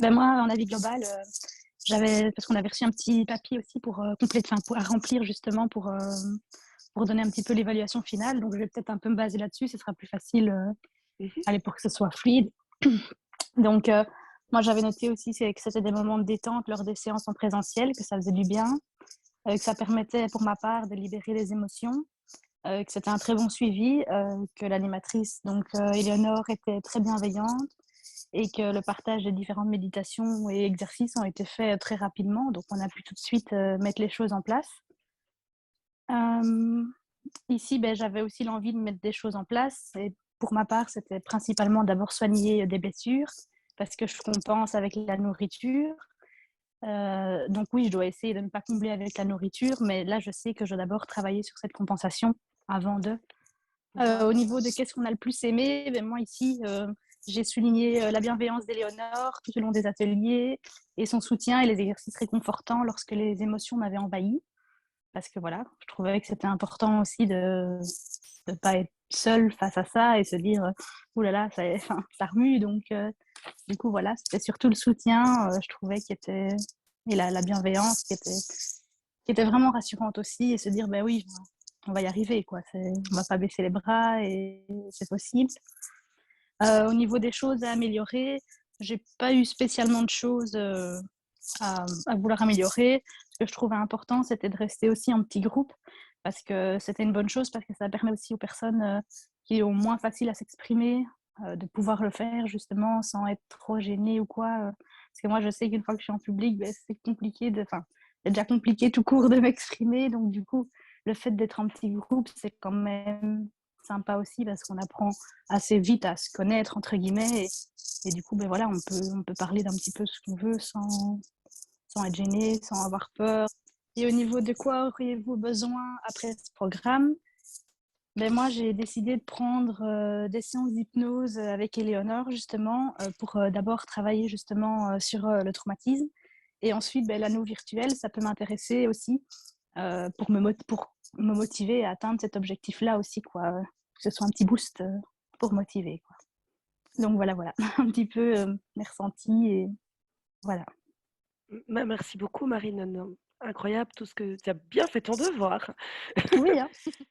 Ben moi, en avis global, j'avais parce qu'on avait reçu un petit papier aussi pour, compléter enfin, pour à remplir justement pour donner un petit peu l'évaluation finale. Donc je vais peut-être un peu me baser là-dessus, ce sera plus facile, Mmh. allez, pour que ce soit fluide. Donc moi, j'avais noté aussi que c'était des moments de détente lors des séances en présentiel, que ça faisait du bien, que ça permettait pour ma part de libérer les émotions, que c'était un très bon suivi, que l'animatrice, donc Éléonore, était très bienveillante et que le partage des différentes méditations et exercices ont été faits très rapidement. Donc on a pu tout de suite mettre les choses en place. Euh, Ici, ben, j'avais aussi l'envie de mettre des choses en place. Et pour ma part, c'était principalement d'abord soigner des blessures parce que je compense avec la nourriture. Donc oui, je dois essayer de ne pas combler avec la nourriture, mais là, je sais que je dois d'abord travailler sur cette compensation avant de. Au niveau de qu'est-ce qu'on a le plus aimé, ben moi ici, j'ai souligné la bienveillance d'Éléonore tout au long des ateliers et son soutien et les exercices réconfortants lorsque les émotions m'avaient envahi. Parce que voilà, je trouvais que c'était important aussi de ne pas être seule face à ça et se dire ouh là là, ça, enfin, ça remue. Donc, du coup, voilà, c'était surtout le soutien, je trouvais, qui était, et la bienveillance qui était vraiment rassurante aussi, et se dire ben oui, on va y arriver, quoi. On va pas baisser les bras et c'est possible. Au niveau des choses à améliorer, j'ai pas eu spécialement de choses à vouloir améliorer. Ce que je trouvais important, c'était de rester aussi en petit groupe parce que c'était une bonne chose, parce que ça permet aussi aux personnes qui ont moins facile à s'exprimer de pouvoir le faire justement sans être trop gênées ou quoi. Parce que moi, je sais qu'une fois que je suis en public, ben, c'est compliqué enfin, c'est déjà compliqué tout court de m'exprimer. Donc, du coup, le fait d'être en petit groupe, c'est quand même sympa aussi parce qu'on apprend assez vite à se connaître, entre guillemets. Et du coup, ben voilà, on peut parler d'un petit peu ce qu'on veut sans être gêné, sans avoir peur. Et au niveau de quoi auriez-vous besoin après ce programme? Ben moi, j'ai décidé de prendre des séances d'hypnose avec Éléonore, justement, pour d'abord travailler justement sur le traumatisme. Et ensuite, ben, l'anneau virtuel, ça peut m'intéresser aussi pour me motiver à atteindre cet objectif-là aussi, quoi. Que ce soit un petit boost pour motiver, quoi. Donc voilà, voilà, un petit peu mes ressentis et voilà. Merci beaucoup Marine, non, incroyable tout ce que tu as bien fait ton devoir. Oui, hein.